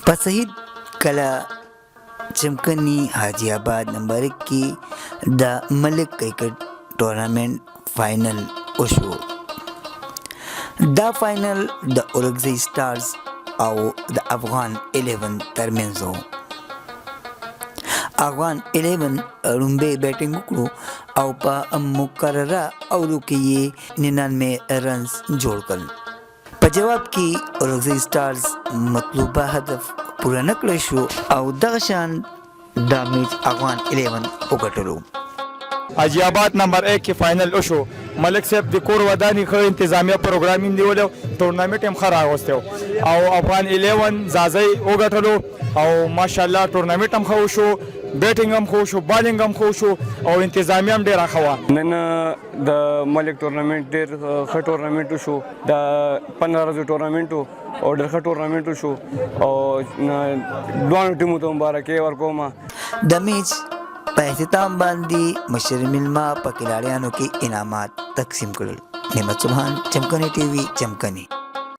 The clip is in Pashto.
په صحیح کله چمکنی حاجی آباد نمبر 1 کې د ملک کرکټ ټورنمنټ فائنل وشو. دا فائنل د اورګزی سټارز او د افغان 11 ترمنځ و. افغان 11 لومړی بیټینګ وکړو او په مقرره اورو کې یې 99 رنز جوړ کړل. په جواب کې اورګزی سټارز مطلوبه هدف پوره نه کړی شو او دغه شان دا میچ افغان 11 وګټلو. حاجی آباد نمبر 1 کې فائنل وشو. ملک صاحب د کور ودانې ښه انتظامیه پروګرامینګ نیولی و، ټورنمنټ هم ښه راغوستی و او افغان 11 ځاځی وګټلو او ماشاءالله ټورنمنټ هم ښه وشو، بیټینګ هم ښه وشو، بالینګ هم ښه وشو او انتظامیه هم ډېره ښه وه. نن د ملک ټورنمنټ ډېر ښه ټورنمنټ وشو. د 15 ورځو ټورنمنټ و او ډېر ښه ټورنمنټ وشو او دواړو ټیمو ته مبارکۍ ورکوم. د میچ په اختتام باندې مشر میلمه په کلاړیانو کې انعامات تقسیم کړل. نعمت سبحان، چمکنی ټي وي، چمکنی.